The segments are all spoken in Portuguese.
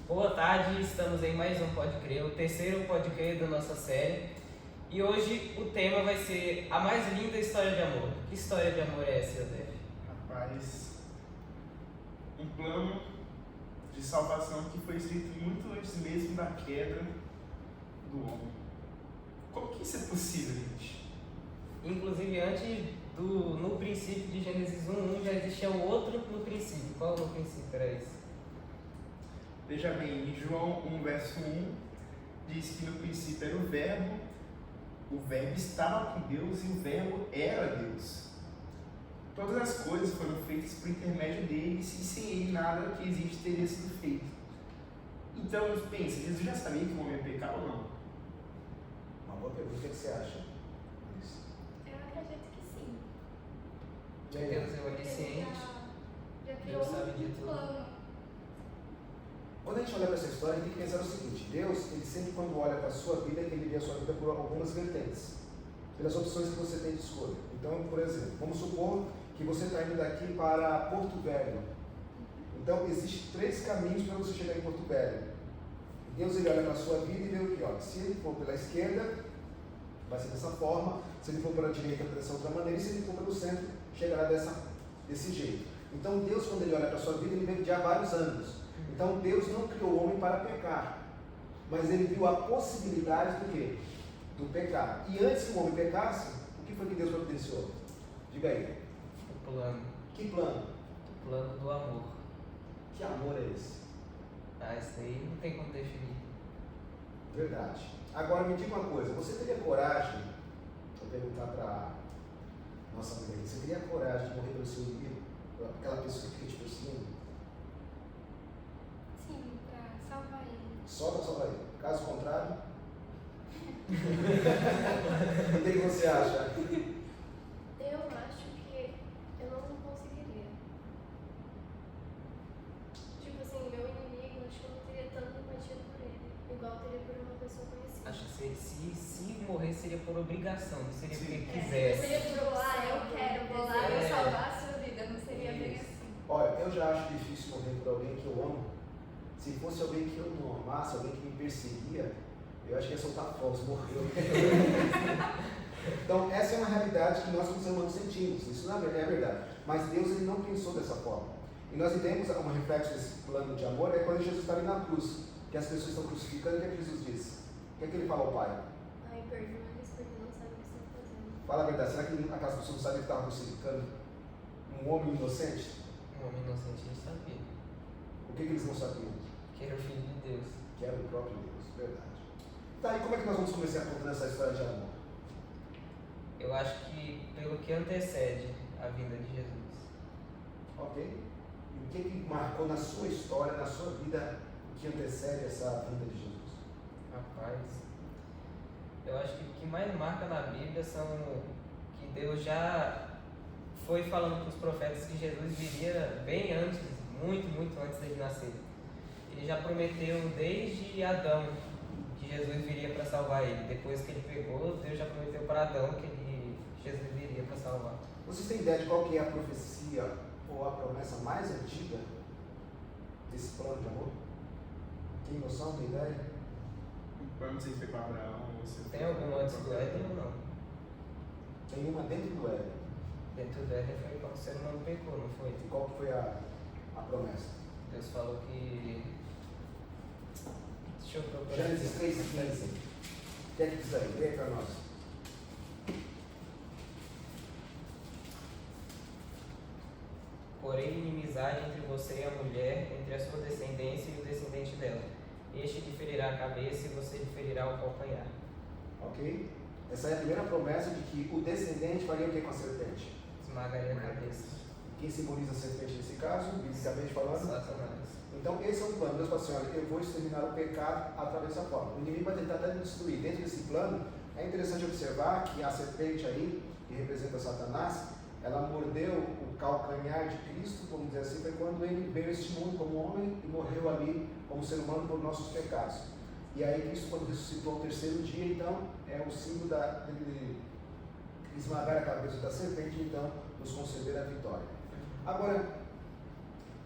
Boa tarde, estamos em mais um Pode Crer, o terceiro Pode Crer da nossa série. E hoje o tema vai ser a mais linda história de amor. Que história de amor é essa, Zé? Rapaz, um plano de salvação que foi escrito muito antes mesmo da queda do homem. Como que isso é possível, gente? Inclusive no princípio de Gênesis 1:1 já existia o outro no princípio. Qual no princípio era esse? Veja bem, em João 1, verso 1, diz que no princípio era o verbo estava com Deus e o verbo era Deus. Todas as coisas foram feitas por intermédio dele, e sem ele nada que existe teria sido feito. Então, pensa, Jesus já sabia que o homem ia pecar ou não? Uma boa pergunta, o que você acha? Isso. Eu acredito que sim. Que Deus é Ele onisciente. já criou Deus sabe de um tudo. plano. Quando a gente olha para essa história, a gente tem que pensar o seguinte: Deus, ele sempre, quando olha para a sua vida, ele vê a sua vida por algumas vertentes, pelas opções que você tem de escolha. Então, por exemplo, vamos supor que você está indo daqui para Porto Velho. Então, existem 3 caminhos para você chegar em Porto Velho. Deus, ele olha para a sua vida e vê o que? Ó, se ele for pela esquerda, vai ser dessa forma; se ele for pela direita, vai ser dessa outra maneira; e se ele for pelo centro, chegará desse jeito. Então, Deus, quando ele olha para a sua vida, ele vê de há vários ângulos. Então Deus não criou o homem para pecar, mas ele viu a possibilidade do quê? Do pecado. E antes que o homem pecasse, o que foi que Deus providenciou? Diga aí. O plano. Que plano? O plano do amor. Que amor é esse? Isso aí não tem como definir. Verdade. Agora me diga uma coisa, você teria coragem, vou perguntar para nossa mulher, você teria coragem de morrer pelo seu inimigo? Por aquela pessoa que fica te perseguindo? Sim, para salvar ele. Só para salvar ele. Caso contrário? O que você acha? Eu acho que eu não conseguiria. Tipo assim, meu inimigo, acho que eu não teria tanta empatia por ele, igual eu teria por uma pessoa conhecida. Acho que se morrer seria por obrigação, não seria porque Eu quisesse. seria por eu quero, vou lá, eu salvar a sua vida, não seria bem Isso. assim. Olha, eu já acho difícil morrer por alguém que eu amo. Se fosse alguém que eu não amasse, alguém que me perseguia, eu acho que ia soltar fogos, morreu. Então, essa é uma realidade que nós como seres humanos sentimos. Isso não é verdade. Mas Deus, ele não pensou dessa forma. E nós vivemos um reflexo desse plano de amor, é quando Jesus está ali na cruz, que as pessoas estão crucificando. O que é que Jesus diz? O que é que ele fala ao Pai? Ai, perdoa-lhes porque não sabem o que estão fazendo. Fala a verdade, será que aquelas pessoas não sabem que estavam crucificando um homem inocente? Um homem inocente ele sabia O que eles não sabiam? que era o Filho de Deus. Que era o próprio Deus, verdade. Tá, e como é que nós vamos começar contando essa história de amor? Eu acho que pelo que antecede a vinda de Jesus. Ok? E o que marcou na sua história, na sua vida, o que antecede essa vinda de Jesus? Rapaz, eu acho que o que mais marca na Bíblia são que Deus já foi falando para os profetas que Jesus viria bem antes, muito antes dele nascer. Ele já prometeu desde Adão que Jesus viria para salvar ele. Depois que ele pegou, Deus já prometeu para Adão que Jesus viria para salvar. Vocês têm ideia de qual que é a profecia ou a promessa mais antiga desse plano de amor? Tem noção, tem ideia? Vamos dizer que foi com Abraão. Tem algum antes do Éden ou não? Tem uma dentro do Éden. Dentro do Éden foi quando o ser humano pecou, não foi? E qual que foi a promessa? Deus falou que... Deixa eu procurar. Gênesis 3:15. O que é que diz aí? Lê para nós. Porém, inimizade entre você e a mulher, entre a sua descendência e o descendente dela. Este lhe ferirá a cabeça e você lhe ferirá o calcanhar. Ok? Essa é a primeira promessa de que o descendente faria o que com a serpente? Esmagaria a cabeça. Quem simboliza a serpente nesse caso, biblicamente falando? Satanás. Então esse é o plano. Deus fala assim: olha, eu vou exterminar o pecado através dessa forma. O inimigo vai tentar até destruir. Dentro desse plano, é interessante observar que a serpente aí, que representa Satanás, ela mordeu o calcanhar de Cristo, vamos dizer assim, foi quando ele veio a este mundo como homem e morreu ali como ser humano por nossos pecados. E aí Cristo, quando ressuscitou ao terceiro dia, então, é o símbolo dele esmagar a cabeça da serpente e então nos conceder a vitória. Agora,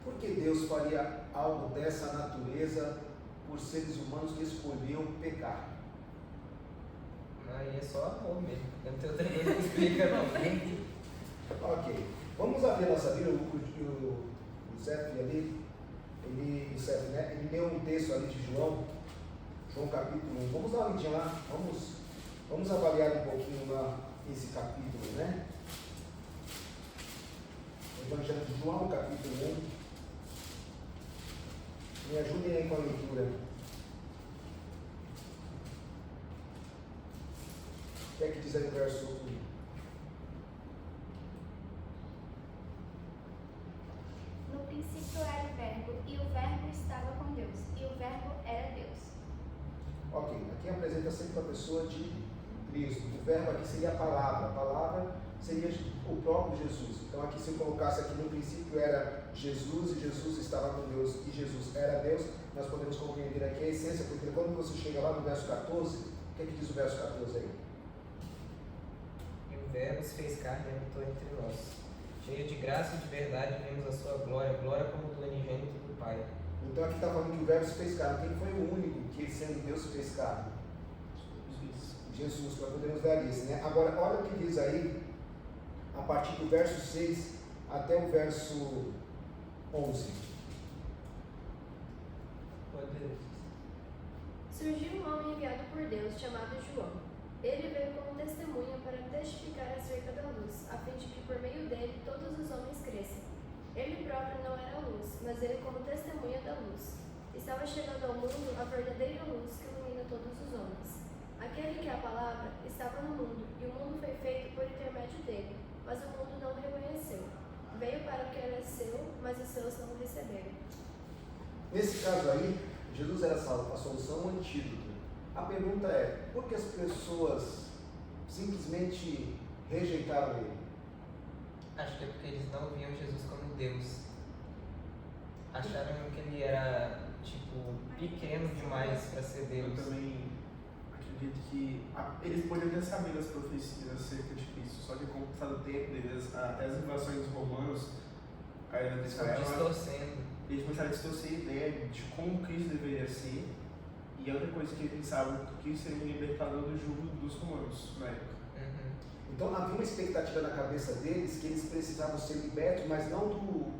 por que Deus faria algo dessa natureza por seres humanos que escolheram pecar? Aí é só amor mesmo. Eu não tenho outra coisa que explica não. Ok. Vamos abrir a nossa Bíblia. O Zé ali, ele leu um texto ali de João capítulo 1. Vamos dar uma olhadinha lá. Vamos avaliar um pouquinho lá esse capítulo, né? Evangelho de João, capítulo 1. Me ajudem aí com a leitura. O que é que diz aí o verso 1? No princípio era o Verbo, e o Verbo estava com Deus, e o Verbo era Deus. Ok, aqui apresenta sempre a pessoa de Cristo. O verbo aqui seria a palavra seria o próprio Jesus. Então aqui, se eu colocasse aqui no princípio era Jesus, e Jesus estava com Deus, e Jesus era Deus, nós podemos compreender aqui a essência, porque quando você chega lá no verso 14, o que é que diz o verso 14 aí? E o Verbo se fez carne e habitou entre nós. Cheio de graça e de verdade, vemos a sua glória, glória como do unigênito do Pai. Então aqui está falando que o verbo se fez carne. Quem foi o único que, sendo Deus, se fez carne? Jesus, para podermos dar isso, né? Agora, olha o que diz aí, a partir do verso 6 até o verso 11. Surgiu um homem enviado por Deus, chamado João. Ele veio como testemunha para testificar acerca da luz, a fim de que por meio dele todos os homens cresçam. Ele próprio não era a luz, mas ele como testemunha da luz. Estava chegando ao mundo a verdadeira luz que ilumina todos os homens. Aquele que é a palavra estava no mundo, e o mundo foi feito por intermédio dele, mas o mundo não o reconheceu. Veio para o que era seu, mas os seus não o receberam. Nesse caso aí, Jesus era a solução, o antídoto. A pergunta é, por que as pessoas simplesmente rejeitaram ele? Acho que é porque eles não viam Jesus como Deus. Acharam que ele era, pequeno demais para ser Deus. Eu também acredito que eles poderiam ter sabido as profecias acerca de Cristo, só que com o passar do tempo, até as invasões dos romanos, a era de Israel, Distorcendo. eles começaram a distorcer a ideia de como Cristo deveria ser, e a outra coisa que eles pensavam que Cristo seria um libertador do jugo dos romanos na época. Então havia uma expectativa na cabeça deles que eles precisavam ser libertos, mas não do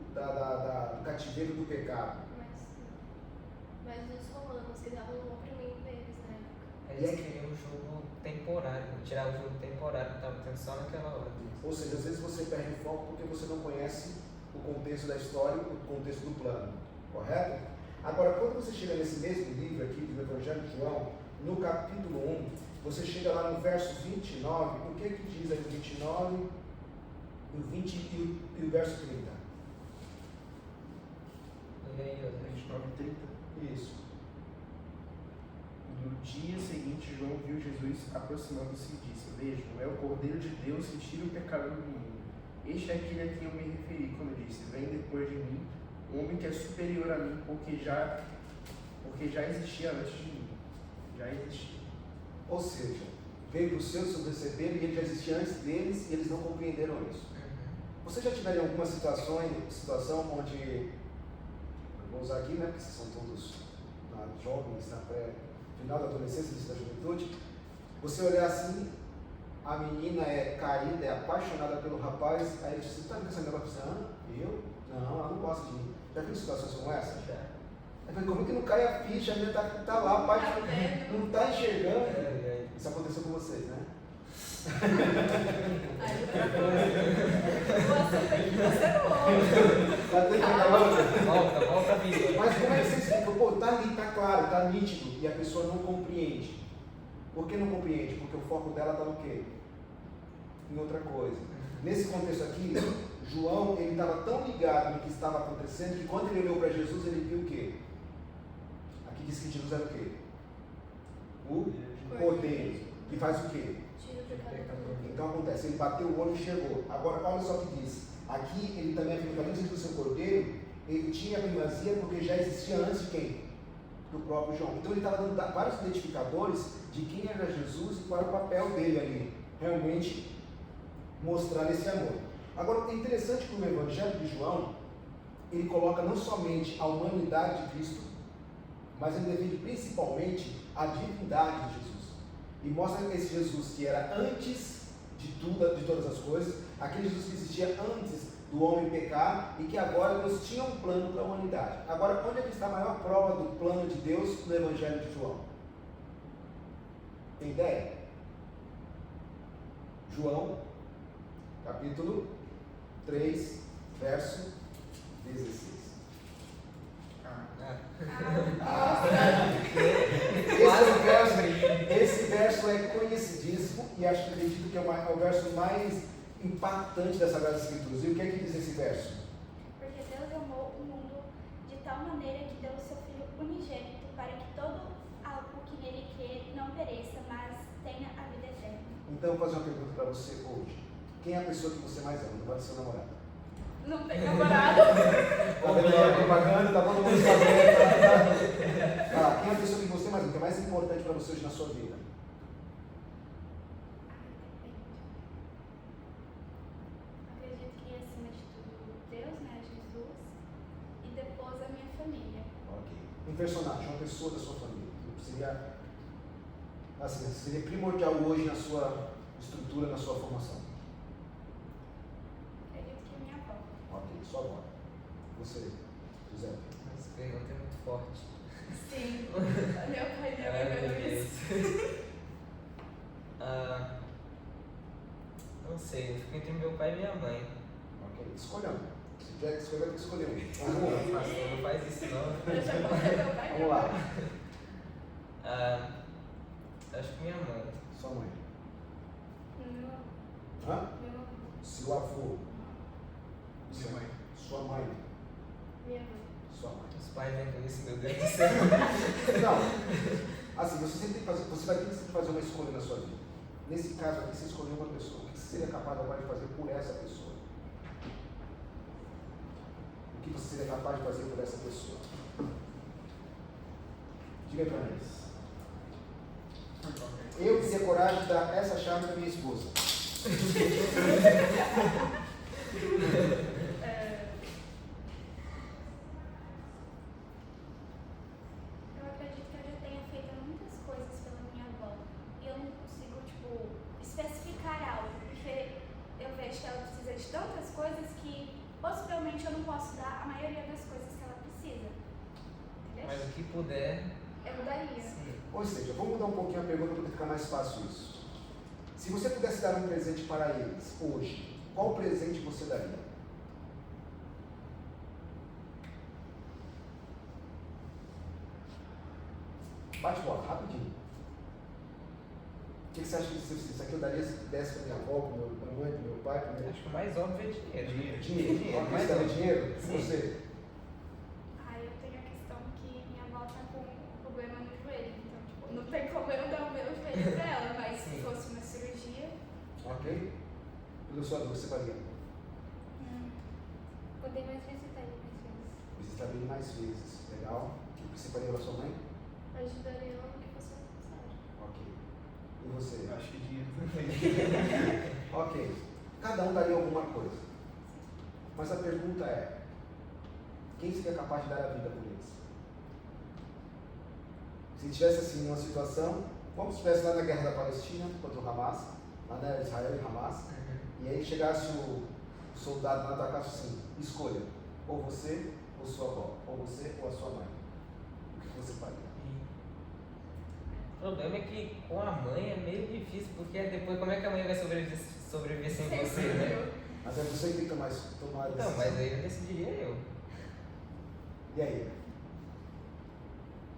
cativeiro do pecado. Mas os romanos que estavam oprimindo eles na época. Eles queriam um jogo temporário, tirar o jogo temporário que estava tendo só naquela hora. Ou seja, às vezes você perde o foco porque você não conhece o contexto da história, o contexto do plano, correto? Agora, quando você chega nesse mesmo livro aqui do Evangelho de João, no capítulo 1, você chega lá no verso 29, o que é que diz aí o 29, o 20 e o verso 30? E aí, 29 e 30. Isso. No dia seguinte, João viu Jesus aproximando-se e disse: Vejam, é o Cordeiro de Deus que tira o pecado do mundo. Este é aquele a quem eu me referi quando disse: Vem depois de mim, um homem que é superior a mim, porque já existia antes de mim. Já existia. Ou seja, veio para os seus receberam e ele já existia antes deles e eles não compreenderam isso. Vocês já tiveram alguma situação onde, eu vou usar aqui, né, porque vocês são todos jovens, final da adolescência, início da juventude, você olhar assim, a menina é caída, é apaixonada pelo rapaz, aí ele diz, você está com essa menina pisando? Eu? Não, ela não gosta de mim. Já viu situações como essa? Já. Eu falei, como é que não cai a ficha? A menina tá lá, apaixonada, não está enxergando. Isso aconteceu com vocês, né? Aí outra coisa. Você tem que você não. Tá tendo que outra. Volta a vida. Mas como é que você explica? Pô, tá ali, tá claro, tá nítido, e a pessoa não compreende. Por que não compreende? Porque o foco dela está no quê? Em outra coisa. Nesse contexto aqui, João, ele estava tão ligado no que estava acontecendo, que quando ele olhou para Jesus, ele viu o quê? Aqui diz que Jesus era o quê? O Cordeiro. Que faz o quê? Tira o pecado do mundo. Então acontece, ele bateu o olho e enxergou. Agora, olha só o que diz. Aqui, ele também afirma que além do seu Cordeiro, ele tinha a primazia porque já existia antes de quem? Do próprio João. Então ele estava dando vários identificadores de quem era Jesus e qual era o papel dele ali. Realmente mostrar esse amor. Agora, é interessante que no Evangelho de João, ele coloca não somente a humanidade de Cristo, mas ele defende principalmente a divindade de Jesus. E mostra esse Jesus que era antes de tudo, de todas as coisas, aquele Jesus que existia antes do homem pecar e que agora Deus tinha um plano para a humanidade. Agora, onde é que está a maior prova do plano de Deus no Evangelho de João? Tem ideia? João, capítulo 3, verso 16. Esse verso é conhecidíssimo e acredito que é o verso mais impactante das Sagradas Escrituras. E o que é que diz esse verso? Porque Deus amou o mundo de tal maneira que deu o seu Filho unigênito para que todo o que nele crê não pereça, mas tenha a vida eterna. Então, eu vou fazer uma pergunta para você hoje. Quem é a pessoa que você mais ama? Não pode ser seu namorado. Não tem namorado. Tá vendo aí a propaganda? Tá todo mundo sabendo. Tá. Quem é a pessoa que você mais ama? O que é mais importante para você hoje na sua vida? Acredito que acima de tudo Deus, né, Jesus, e depois a minha família. Ok. Um personagem, uma pessoa da sua família. Seria, assim, seria primordial hoje na sua estrutura, na sua formação. Acredito que minha avó. Ok, sua avó. Você, José. Essa pergunta é muito forte. Sim, meu pai e minha mãe Ai, meu viram Deus. isso. Não sei, eu fico entre meu pai e minha mãe. Ok, escolhendo. Se tiver que escolher, tem que escolher um. Não, Vamos lá. pastor, não faz isso não. Eu já contei meu pai e Vamos minha lá. mãe. Acho que minha mãe. Sua mãe. Meu Hã? avô. Seu avô. Minha mãe. Sua mãe. Minha mãe. Sua mãe. Os pais vendo isso, meu Deus do céu. Não. Assim, você sempre tem que fazer, você vai ter que fazer uma escolha na sua vida. Nesse caso aqui, você escolheu uma pessoa. O que você seria capaz agora de fazer por essa pessoa? O que você seria capaz de fazer por essa pessoa? Diga pra mim. Eu teria coragem de dar essa chave para minha esposa. Eu acredito que eu já tenha feito muitas coisas pela minha avó. E eu não consigo, especificar algo, porque eu vejo que ela precisa de tantas coisas que possivelmente eu não posso dar a maioria das coisas que ela precisa. Entendeu? Mas o que puder, Eu daria. sim. Ou seja, vamos mudar um pouquinho a pergunta para ficar mais fácil isso. Se você pudesse dar um presente para eles hoje, qual presente você daria? Bate bola, rapidinho. O que você acha que isso aqui eu daria se desse para minha avó, para minha mãe, para meu pai, para meu... Acho que o mais óbvio é dinheiro. Dinheiro. mais Você daria óbvio. dinheiro? Sim. Você? Aí eu tenho a questão que minha avó tá com um problema no joelho. Então, não tem como eu dar o meu joelho pra ela, mas se Sim. fosse uma cirurgia. Ok? Pelo sua dor, você faria? Poder mais visitar ele mais vezes. Visitaria ele mais vezes. Legal. O que você faria para sua mãe? Ajudaria ela no que fosse necessário. Ok. E você? Eu acho que dinheiro também. Ok. Cada um daria alguma coisa. Mas a pergunta é: quem seria capaz de dar a vida por eles? Se estivesse assim numa situação, como se estivesse lá na guerra da Palestina contra o Hamas, lá na Israel e Hamas, e aí chegasse o soldado lá na tua casa assim: escolha, ou você ou sua avó, ou você ou a sua mãe. O que você faria? O problema é que com a mãe é meio difícil, porque depois como é que a mãe vai sobreviver sem você, né? Mas é você que tem que tomar a decisão. Não, mas aí eu decidiria eu. E aí?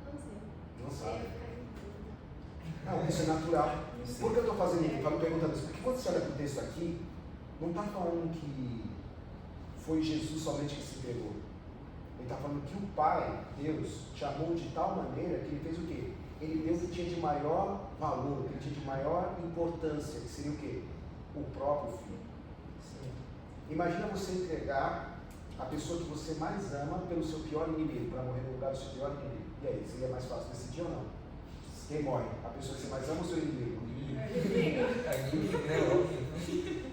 Não sei. Não Eu sabe. ia ficar em dúvida. Não, isso é natural. Por que eu estou fazendo isso? Estou perguntando isso? Porque quando você olha para o texto aqui, não está falando que foi Jesus somente que se entregou. Ele está falando que o Pai, Deus, te amou de tal maneira que ele fez o quê? Ele deu o que tinha de maior valor, o que tinha de maior importância, que seria o quê? O próprio Filho. Sim. Imagina você entregar a pessoa que você mais ama pelo seu pior inimigo, para morrer no lugar do seu pior inimigo. E aí, seria mais fácil decidir ou não? Quem morre? A pessoa que você mais ama ou o seu inimigo? Inimigo, né? Óbvio.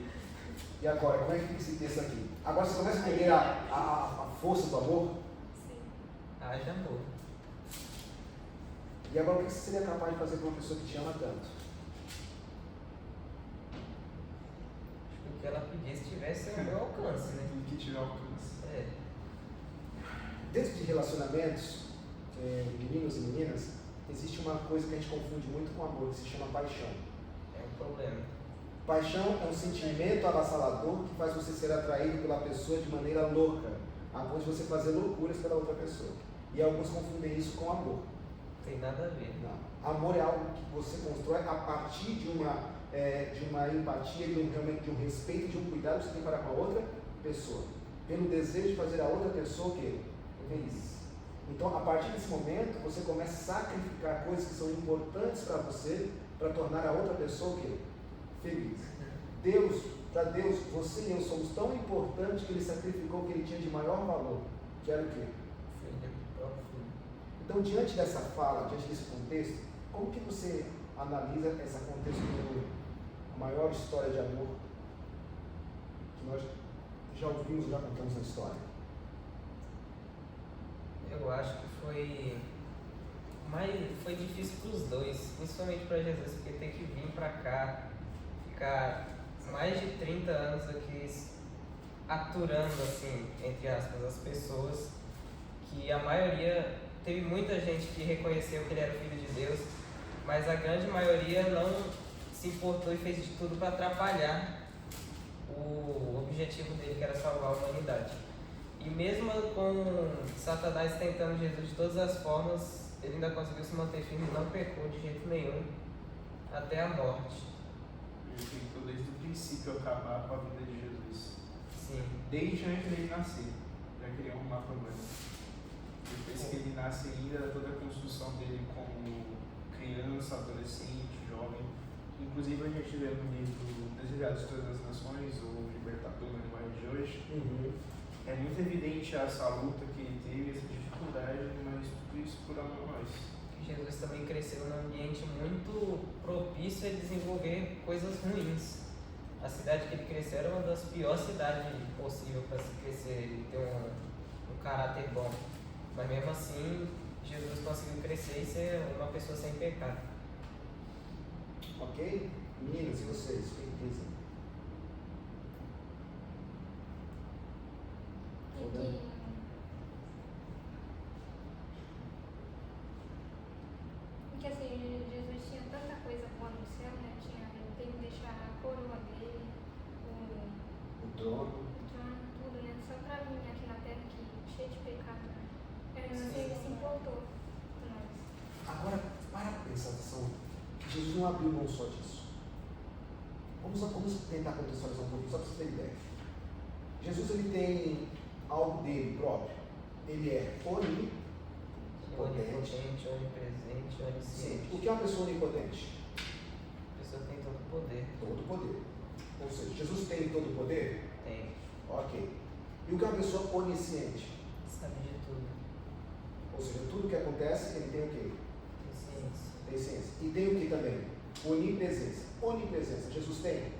E agora, como é que fica esse texto aqui? Agora você começa a entender a força do amor? Sim. Haja amor. E agora o que você seria capaz de fazer para uma pessoa que te ama tanto? Acho que o que ela pedisse tivesse ao meu alcance, né? Tudo que tiver alcance. É. Dentro de relacionamentos, meninos e meninas, existe uma coisa que a gente confunde muito com amor, que se chama paixão. É um problema. Paixão é um sentimento avassalador que faz você ser atraído pela pessoa de maneira louca, a ponto de você fazer loucuras pela outra pessoa. E alguns confundem isso com amor. Não tem nada a ver. Não. Amor é algo que você constrói a partir de uma empatia, realmente de um respeito, de um cuidado que você tem para com a outra pessoa. Pelo desejo de fazer a outra pessoa o quê? Feliz. Então, a partir desse momento, você começa a sacrificar coisas que são importantes para você, para tornar a outra pessoa o quê? Feliz. Para Deus, você e eu somos tão importantes que Ele sacrificou o que Ele tinha de maior valor, que era o quê? Filho, próprio filho. Então, diante dessa fala, diante desse contexto, como que você analisa esse contexto da maior história de amor que nós já ouvimos, já contamos na história? Eu acho que foi difícil para os dois, principalmente para Jesus, porque tem que vir para cá, ficar mais de 30 anos aqui aturando, assim, entre aspas, as pessoas, que a maioria, teve muita gente que reconheceu que ele era o Filho de Deus, mas a grande maioria não se importou e fez de tudo para atrapalhar o objetivo dele, que era salvar a humanidade. E mesmo com Satanás tentando Jesus de todas as formas, ele ainda conseguiu se manter firme e não pecou de jeito nenhum, até a morte. Ele tentou desde o princípio acabar com a vida de Jesus. Sim. Desde antes dele nascer, já queria arrumar problema. Depois que ele nasce ainda, toda a construção dele como criança, adolescente, jovem. Inclusive a gente vê no livro Desejados de Todas as Nações, o Libertador na linguagem de hoje. É muito evidente essa luta que ele teve, essa dificuldade, mas tudo isso por amor a nós. Jesus também cresceu num ambiente muito propício a desenvolver coisas ruins. A cidade que ele cresceu era uma das piores cidades possível para se crescer e ter um caráter bom. Mas mesmo assim, Jesus conseguiu crescer e ser uma pessoa sem pecado. Ok? Meninas, e vocês? O que dizem? Porque assim, Jesus tinha tanta coisa boa no céu, né? Ele tem que deixar a coroa dele, O trono. tudo, né? Só pra mim aqui na terra, que cheio de pecado. Ele não sei se importou com nós. Agora, para pensar atenção, que Jesus não abriu mão só disso. Vamos tentar contextualizar um pouquinho, só para você ter ideia. Jesus, ele tem algo dele próprio. Ele é onipotente. Onipotente, onipresente, onisciente. O que é uma pessoa onipotente? A pessoa tem todo o poder. Todo o poder. Ou seja, Jesus tem todo o poder? Tem. Ok. E o que é uma pessoa onisciente? Sabe de tudo. Ou seja, tudo que acontece, ele tem o quê? Tem ciência. Tem ciência. E tem o que também? Onipresença. Onipresença. Jesus tem?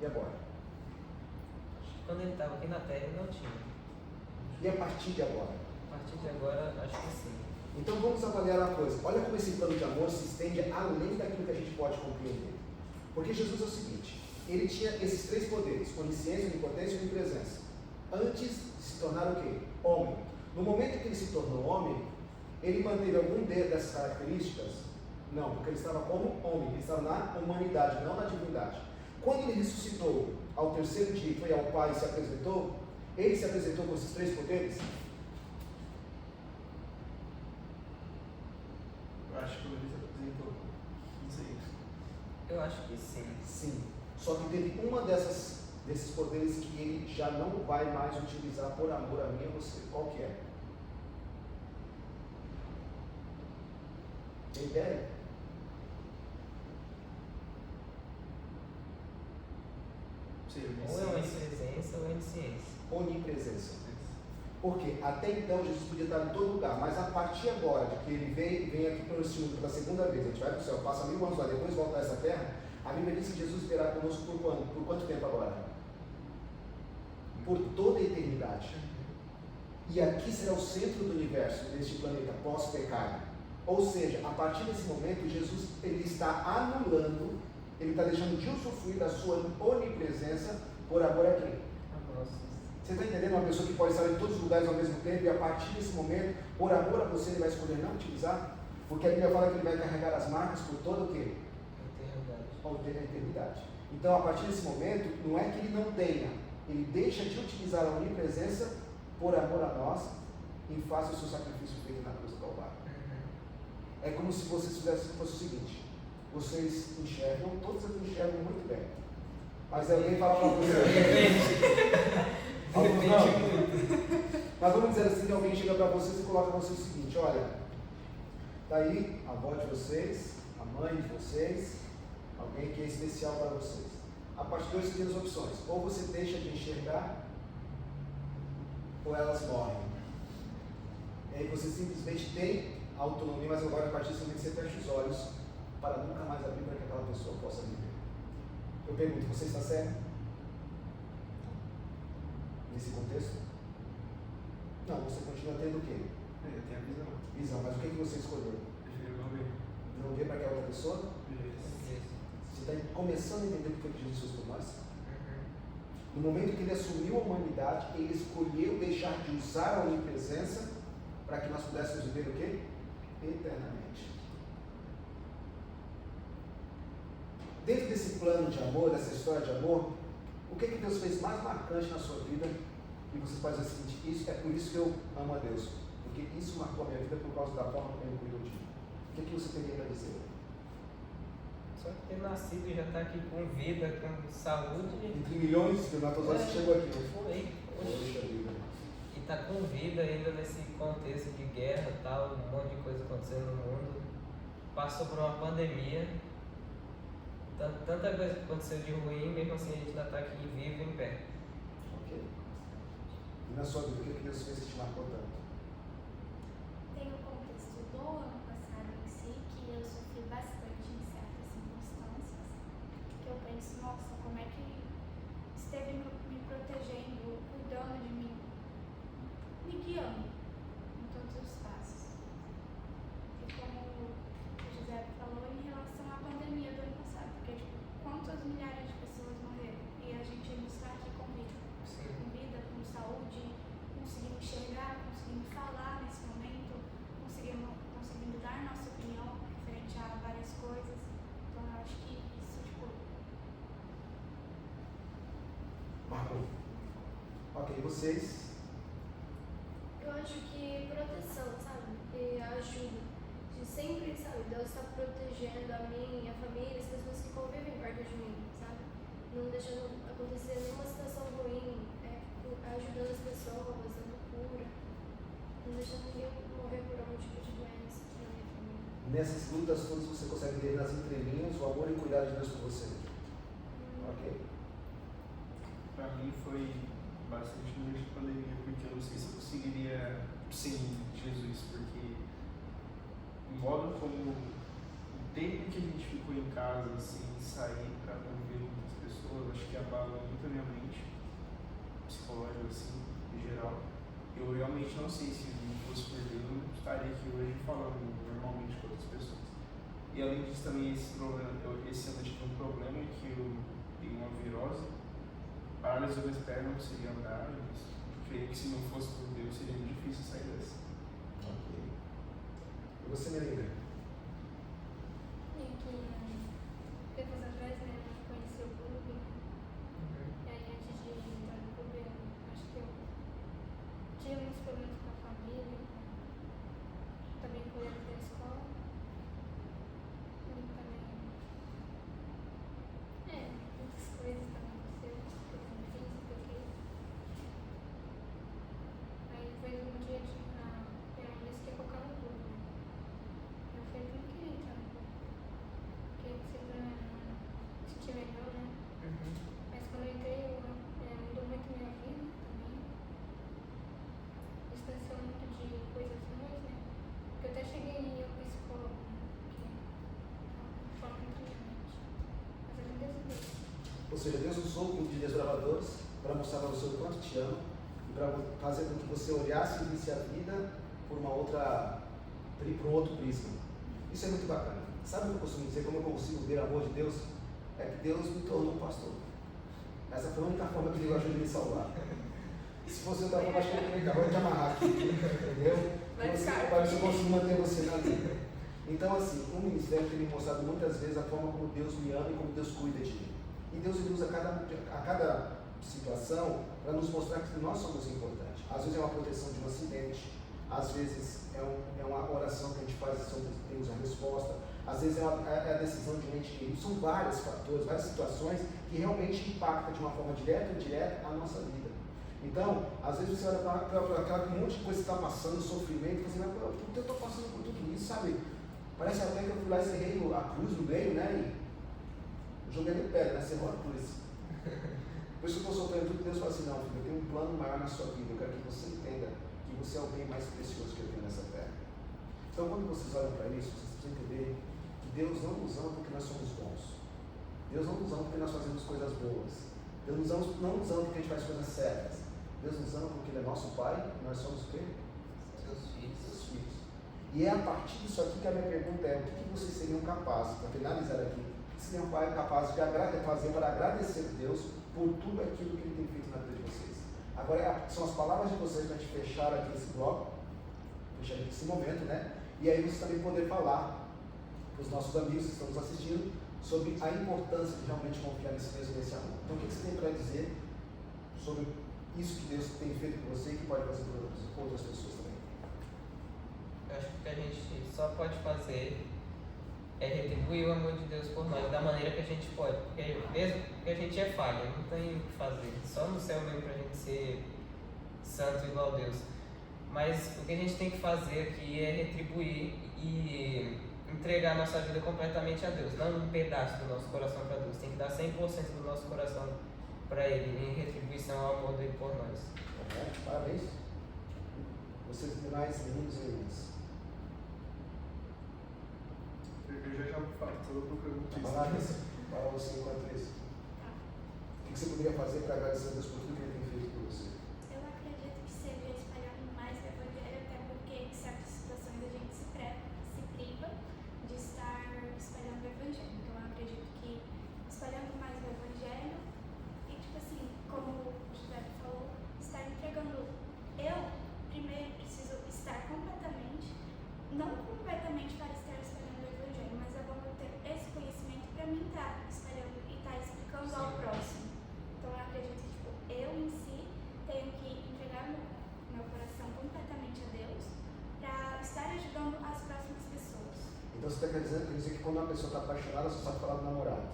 E agora? Quando ele estava aqui na Terra, ele não tinha. E a partir de agora? A partir de agora, acho que sim. Então vamos avaliar uma coisa. Olha como esse plano de amor se estende além daquilo que a gente pode compreender. Porque Jesus é o seguinte, ele tinha esses três poderes, onisciência, onipotência e onipresença, antes de se tornar o quê? Homem. No momento que ele se tornou homem, ele manteve algum dessas características? Não, porque ele estava como homem, ele estava na humanidade, não na divindade. Quando ele ressuscitou ao terceiro dia e foi ao Pai e se apresentou, ele se apresentou com esses três poderes? Eu acho que ele se apresentou. Não sei. Eu acho que sim. Sim. Só que teve uma desses poderes que ele já não vai mais utilizar por amor a mim e a você. Qual que é? Tem ideia? Ou é onipresença ou é onisciência. Onipresença. Porque até então Jesus podia estar em todo lugar, mas a partir agora de que ele vem aqui pela segunda vez, a gente vai para o céu, passa 1000 anos lá, depois volta a essa terra, a Bíblia diz que Jesus virá conosco por quanto tempo agora? por toda a eternidade. E aqui será o centro do universo, deste planeta, pós-pecado. Ou seja, a partir desse momento, Jesus ele está anulando, ele está deixando de usufruir da sua onipresença por amor a quem? Você está entendendo? Uma pessoa que pode estar em todos os lugares ao mesmo tempo e a partir desse momento, por amor a você, ele vai escolher não utilizar? Porque a Bíblia fala que ele vai carregar as marcas por todo o quê? A eternidade. Então, a partir desse momento, não é que ele não tenha, ele deixa de utilizar a onipresença por amor a nós e faça o seu sacrifício feito na cruz do Calvário. É como se vocês fizessem fosse o seguinte: vocês enxergam, todos aqui enxergam muito bem, mas alguém fala para vocês. Alguns não. Mas vamos dizer assim, que alguém chega para vocês e coloca para vocês o seguinte: olha, está aí a avó de vocês, a mãe de vocês, alguém que é especial para vocês. A partir de hoje você tem as opções: ou você deixa de enxergar, ou elas morrem. E aí você simplesmente tem autonomia, mas agora a partir desse momento você fecha os olhos para nunca mais abrir para que aquela pessoa possa viver. Eu pergunto: você está certo? Nesse contexto? Não, você continua tendo o quê? Eu tenho a visão. Visão, mas o que você escolheu? Prefiro não ver. Não ver para aquela outra pessoa? Beleza. Você está começando a entender o que foi que Jesus fez por nós? No momento que ele assumiu a humanidade, ele escolheu deixar de usar a onipresença para que nós pudéssemos viver o quê? Eternamente. Dentro desse plano de amor, dessa história de amor, o que Deus fez mais marcante na sua vida? E você faz o seguinte: isso é por isso que eu amo a Deus, porque isso marcou a minha vida por causa da forma como ele cuidou de mim. O que você teria para dizer? Só que ter nascido e já está aqui com vida, com saúde. Entre milhões de espermatozoides que chegou aqui. Foi. Poxa vida. E está com vida ainda nesse contexto de guerra e tal, um monte de coisa acontecendo no mundo. Passou por uma pandemia. Tanta coisa que aconteceu de ruim, mesmo assim a gente ainda está aqui vivo em pé. Ok. E na sua vida, o que Deus fez que te marcou tanto? Tem o contexto do ano passado em si, que eu sofri bastante em certas circunstâncias, que eu penso: nossa, como é que esteve me protegendo, cuidando de mim, me guiando em todos os passos. E como o José falou em relação à pandemia do ano passado, porque tipo, quantas milhares de pessoas morreram e a gente ainda está aqui com vida, com saúde, conseguindo enxergar, conseguindo falar nesse momento, conseguindo dar nossa opinião referente a várias coisas. Então eu acho que isso, tipo... Marcou. Ok, vocês? Eu acho que proteção, sabe? E ajuda. De sempre, sabe? Deus está protegendo a mim, a família, as pessoas que convivem perto de mim, sabe? Não deixando acontecer nenhuma situação ruim, ajudando as pessoas, dando cura, não deixando ninguém morrer por algum tipo de doença na minha família. Nessas lutas todas você consegue ver nas entrelinhas o amor e o cuidado de Deus por você. Ok? Pra mim foi bastante durante a pandemia, porque eu não sei se eu conseguiria sem Jesus, porque o modo como o tempo que a gente ficou em casa, sem sair para não ver muitas pessoas, acho que abala muito a minha mente, psicológica assim, em geral. Eu realmente não sei se não fosse por Deus, eu estaria aqui hoje falando normalmente com outras pessoas. E além disso também esse ano eu tive um problema que eu tenho uma virose, paralisou minhas pernas, não conseguia andar, mas creio que se não fosse por Deus seria muito difícil sair dessa. Ok. E você, Melinda? E que tempos atrás, né, eu conheci o clube, e aí antes de entrar no clube, eu acho que eu tive muitos problemas com a família, também com eles da escola, e também, muitas coisas também aconteceram, que eu também fiz, peguei. Aí foi um dia que minha mãe disse que ia colocar no clube, né? Eu falei que não queria entrar no clube, porque precisa sentir melhor, né? Mas quando eu entrei, mudou muito minha vida também. Distanciou muito de coisas ruins, né? Porque eu até cheguei em ir ao psicólogo, né? Porque fala muito minha mente. Mas eu não decidi. Ou seja, Deus usou o grupo de desbravadores para mostrar para você o quanto te ama e para fazer com que você olhasse e visse a vida por um outro prisma. Isso é muito bacana. Sabe o que eu costumo dizer? Como eu consigo ver o amor de Deus? É que Deus me tornou um pastor. Essa foi a única forma que Deus ajuda me salvar. E se fosse outra forma, acho que ele acabou de amarrar aqui, entendeu? Para eu conseguir manter você na vida. Então, assim, o ministério tem me mostrado muitas vezes a forma como Deus me ama e como Deus cuida de mim. E Deus ele usa a cada situação para nos mostrar que nós somos importantes. Às vezes é uma proteção de um acidente, às vezes é uma oração que a gente faz e temos a resposta, às vezes é a decisão de um ente querido. São vários fatores, várias situações que realmente impactam de uma forma direta ou indireta a nossa vida. Então, às vezes você olha para aquela monte de coisa que está passando, sofrimento, e você vai falar, por que eu estou passando por tudo isso, sabe? Parece até que eu fui lá e cerrei a cruz no meio, né? E joguei no pé, né? Cerrou a cruz. Por isso que eu estou sofrendo tudo, Deus fala assim, não, filho, eu tenho um plano maior na sua vida, eu quero que você entenda que você é o bem mais precioso que eu tenho nessa terra. Então, quando vocês olham para isso, vocês precisam entender que Deus não nos ama porque nós somos bons. Deus não nos ama porque nós fazemos coisas boas. Deus não nos ama porque a gente faz coisas certas. Deus nos ama porque Ele é nosso Pai e nós somos o quê? Seus filhos. Seus filhos. E é a partir disso aqui que a minha pergunta é, o que vocês seriam capazes, para finalizar aqui, o que seriam capazes de fazer para agradecer a Deus por tudo aquilo que Ele tem feito na vida de vocês? Agora são as palavras de vocês para a gente fechar aqui esse bloco, fechar aqui esse momento, né? E aí vocês também poder falar para os nossos amigos que estão nos assistindo sobre a importância de realmente confiar nesse Deus e nesse amor. Então o que você tem para dizer sobre isso que Deus tem feito por você e que pode fazer por outras pessoas também? Eu acho que o que a gente só pode fazer é retribuir o amor de Deus por nós da maneira que a gente pode. Porque mesmo que a gente é falha, não tem o que fazer. Só no céu mesmo para a gente ser santo igual a Deus. Mas o que a gente tem que fazer aqui é retribuir e entregar a nossa vida completamente a Deus. Não um pedaço do nosso coração para Deus. Tem que dar 100% do nosso coração para Ele, em retribuição ao amor dele por nós. Parabéns. Vocês demais, meninos e meninas. Eu já estou procurando isso. Fala você enquanto isso. O que você poderia fazer para agradecer a Deus por tudo que Ele tem feito por você? Eu acredito que seja espalhando mais o Evangelho, até porque em certas situações a gente se priva de estar espalhando o Evangelho. Então eu acredito que espalhando mais o Evangelho e, tipo assim, como o José falou, estar entregando. Eu primeiro preciso estar completamente, não completamente para estar espalhando o Evangelho, mas é bom eu ter esse conhecimento para mim estar espalhando e estar explicando ao próximo. Então eu acredito que tipo, eu em si tenho que entregar meu coração completamente a Deus para estar ajudando as próximas pessoas. Então você está querendo dizer que quando uma pessoa está apaixonada, você sabe falar do namorado.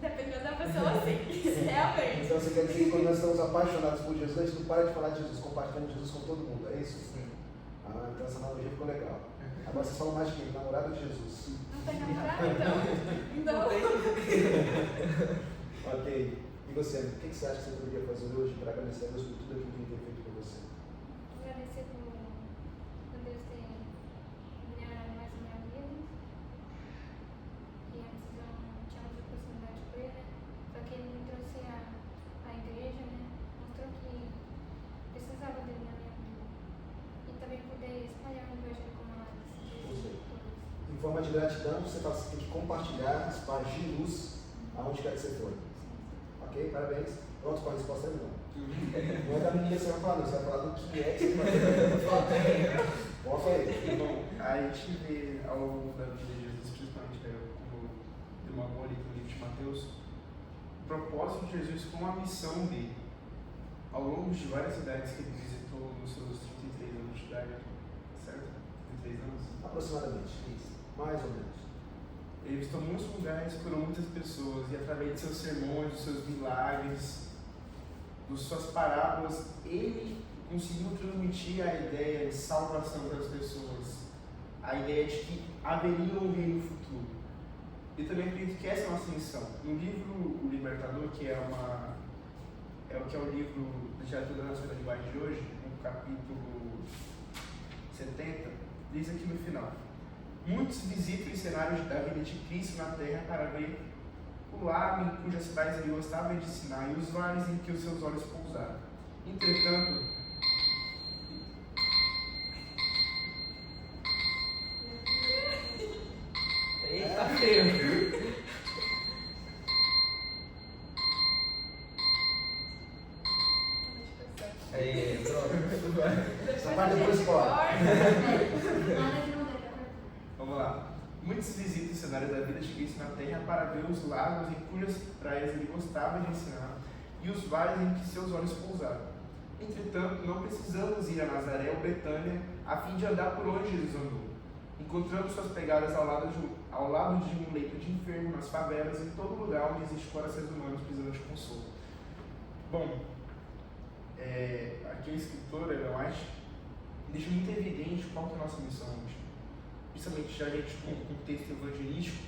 Dependendo da pessoa, sim. Realmente. Então você quer dizer que quando nós estamos apaixonados por Jesus, a gente não para de falar de Jesus, compartilhando Jesus com todo mundo, é isso? Sim. Ah, então essa analogia ficou legal. Agora vocês falam mais de quem? Namorado de Jesus. Não tem namorado, então? Então. Ok. E você, o que você acha que você poderia fazer hoje para agradecer a Deus por tudo aquilo que Ele tem feito por você? Agradecer por Deus ter brilhado mais na minha vida. Que antes eu não tinha muita proximidade com Ele, né? Só que Ele me trouxe à igreja, né? Mostrou que precisava dele na minha vida. E também poder espalhar o Evangelho como ela disse. Em forma de gratidão, você tem que compartilhar, espargir luz aonde quer que você for. Ok? Parabéns. Pronto, com a resposta é não. Não é da menina que você vai falar, não. Você vai falar do que é que você vai fazer. Foca aí. Bom, a gente vê ao longo da vida de Jesus, principalmente como de uma boa ali no livro de Mateus, o propósito de Jesus com a missão dele. Ao longo de várias cidades que ele visitou nos seus 33 anos de idade, certo? 33 anos? Aproximadamente. Isso. Mais ou menos. Ele visitou muitos lugares, curou muitas pessoas, e através de seus sermões, dos seus milagres, das suas parábolas, ele conseguiu transmitir a ideia de salvação para as pessoas, a ideia de que haveria um reino futuro. E também acredito que essa é a nossa missão. No livro O Libertador, que é o livro de literatura nacional da linguagem de hoje, no capítulo 70, diz aqui no final: muitos visitam os cenários da vida de Cristo na Terra para ver o lago em cujas praias ele gostava de ensinar e os vales em que os seus olhos pousaram. Entretanto, Eita, feio. Aí, pronto. Essa parte depois fora. vamos lá. Muitos visitam o cenário da vida de Cristo na Terra para ver os lagos em cujas praias ele gostava de ensinar e os vales em que seus olhos pousaram. Entretanto, não precisamos ir a Nazaré ou Betânia a fim de andar por onde Jesus andou. Encontramos suas pegadas ao lado de um leito de enfermo, nas favelas, em todo lugar onde existe corações humanos precisando de consolo. Bom, aqui o escritor, Ellen White, deixa muito evidente qual que é a nossa missão hoje. Principalmente a gente com o contexto evangelístico,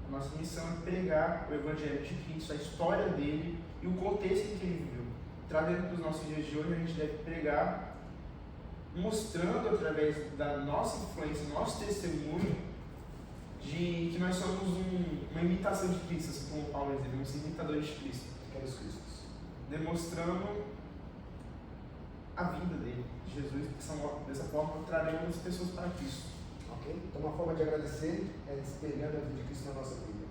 a nossa missão é pregar o Evangelho de Cristo, a história dele e o contexto em que ele viveu. Trazendo para os nossos dias de hoje, a gente deve pregar mostrando através da nossa influência, nosso testemunho, de que nós somos uma imitação de Cristo, assim como Paulo diz, nós somos imitadores de Cristo. Pequenos Cristos. Demonstrando a vida dele, de Jesus, dessa forma traremos pessoas para Cristo. Ok? Então, uma forma de agradecer é espelhando a vida de Cristo na nossa vida.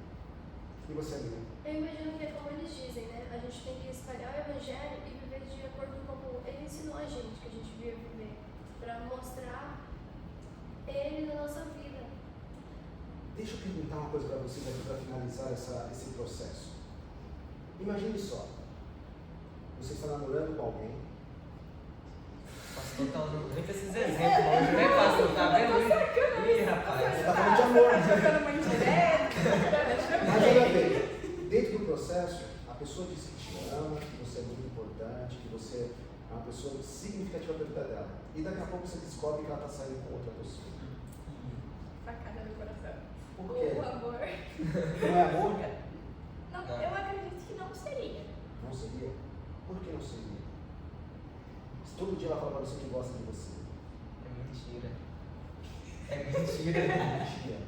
E você, amiga? Eu imagino que é como eles dizem, né? A gente tem que espalhar o Evangelho e viver de acordo com como ele ensinou a gente, que a gente devia viver, para mostrar ele na nossa vida. Deixa eu perguntar uma coisa para vocês aqui para finalizar esse processo. Imagine só, você está namorando com alguém. Pastor tá usando muito esses exemplos hoje, né, pastor? Tá vendo isso? Ih, rapaz. Você está falando de amor, né? Jogando uma indireta. Mas olha bem, dentro do processo, a pessoa diz que te ama, que você é muito importante, que você é uma pessoa significativa para a vida dela. E daqui a pouco você descobre que ela está saindo com outra pessoa. Facada do coração. Por quê? O amor. Não é amor? Não, Não. eu acredito que não seria. Não seria? Por que não seria? Se todo dia ela fala para você que gosta de você. É mentira. É mentira. Mentira.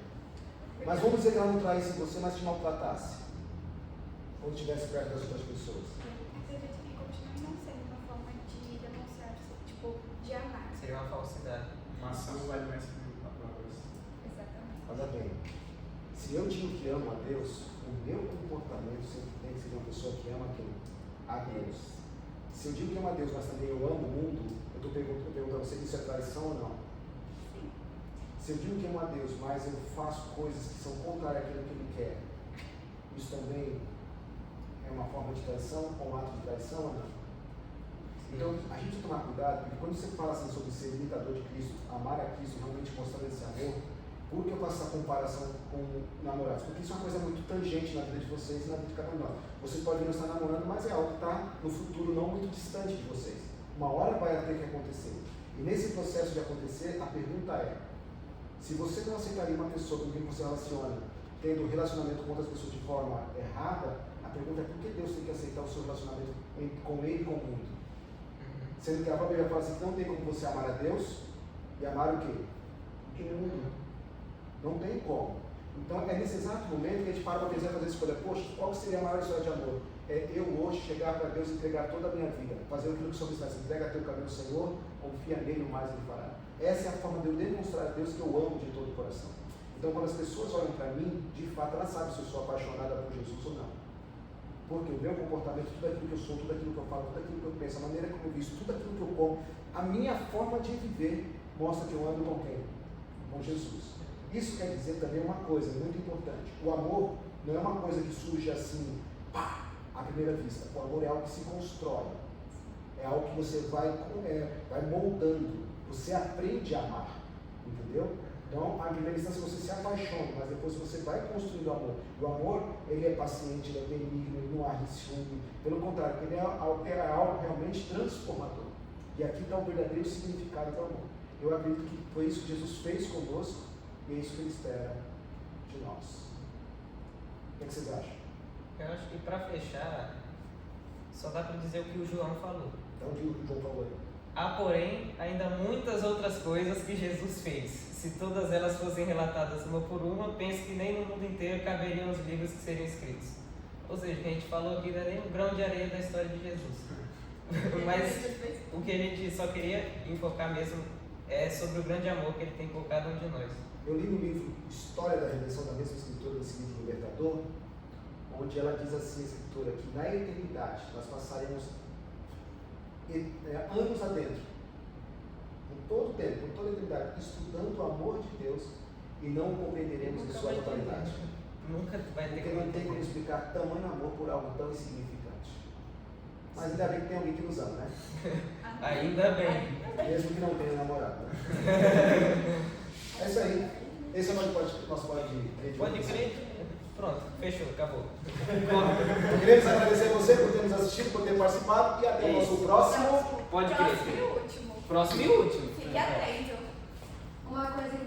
Mas vamos dizer que ela não traísse você, mas te maltratasse. Quando estivesse perto das outras pessoas. Acredito que continue não sendo uma forma de demonstrar, tipo, de amar. Seria uma falsidade. Uma ação vale mais que mil palavras. Exatamente. Olha bem, se eu digo que amo a Deus, o meu comportamento sempre tem que ser de uma pessoa que ama quem? A Deus. Se eu digo que amo a Deus, mas também eu amo o mundo, eu estou perguntando a você se isso é traição ou não. Se eu digo que amo a Deus, mas eu faço coisas que são contrárias àquilo que Ele quer, isso também é uma forma de traição, ou um ato de traição ou não? Então, a gente tem que tomar cuidado, porque quando você fala assim sobre ser imitador de Cristo, amar a Cristo, realmente mostrando esse amor, por que eu faço essa comparação com namorados? Porque isso é uma coisa muito tangente na vida de vocês e na vida de cada um de nós. Vocês podem não estar namorando, mas é algo que está no futuro não muito distante de vocês. Uma hora vai ter que acontecer. E nesse processo de acontecer, a pergunta é, se você não aceitaria uma pessoa com quem você relaciona, tendo relacionamento com outras pessoas de forma errada, a pergunta é por que Deus tem que aceitar o seu relacionamento com Ele e com o mundo? Sendo que a Bíblia fala assim que não tem como você amar a Deus e amar o quê? O mundo. Não tem como. Então é nesse exato momento que a gente para pensar e fazer a escolha. Poxa, qual seria a maior história de amor? É eu hoje chegar para Deus e entregar toda a minha vida. Fazer aquilo que o Senhor está dizendo. Entrega teu caminho ao Senhor, confia nele, o mais ele fará. Essa é a forma de eu demonstrar a Deus que eu amo de todo o coração. Então quando as pessoas olham para mim, de fato elas sabem se eu sou apaixonada por Jesus ou não. Porque o meu comportamento, tudo aquilo que eu sou, tudo aquilo que eu falo, tudo aquilo que eu penso, a maneira como eu visto, tudo aquilo que eu como, a minha forma de viver mostra que eu ando com quem? Com Jesus. Isso quer dizer também uma coisa muito importante. O amor não é uma coisa que surge assim, pá, à primeira vista. O amor é algo que se constrói. É algo que você vai moldando. Você aprende a amar. Entendeu? Então, à primeira instância você se apaixona, mas depois você vai construindo o amor. O amor, ele é paciente, ele é benigno, ele não arde ciúme. Pelo contrário, ele é algo realmente transformador. E aqui está o verdadeiro significado do amor. Eu acredito que foi isso que Jesus fez conosco e é isso que Ele espera de nós. O que vocês acham? Eu acho que para fechar, só dá para dizer o que o João falou. Então, diga o que o João falou aí. Há, porém, ainda muitas outras coisas que Jesus fez. Se todas elas fossem relatadas uma por uma, penso que nem no mundo inteiro caberiam os livros que seriam escritos. Ou seja, o que a gente falou aqui não é nem um grão de areia da história de Jesus. Mas o que a gente só queria enfocar mesmo é sobre o grande amor que ele tem por cada um de nós. Eu li no livro História da Redenção, da mesma escritora desse livro Libertador, onde ela diz assim, a escritora, que na eternidade nós passaremos anos adentro, com todo o tempo, com toda a eternidade, estudando o amor de Deus e não compreenderemos em sua totalidade. Nunca vai ter Porque não tem como explicar tamanho amor por algo tão insignificante. Mas ainda bem que tem alguém que nos ama, né? Ainda bem. Mesmo que não tenha namorado, né? É isso aí. Esse é o nosso Pode crer. Pronto, fechou, acabou. Queremos agradecer a você por ter nos assistido, por ter participado e até o nosso próximo. Pode Próximo crer. e último. Próximo e último. Fique atento. Uma coisa que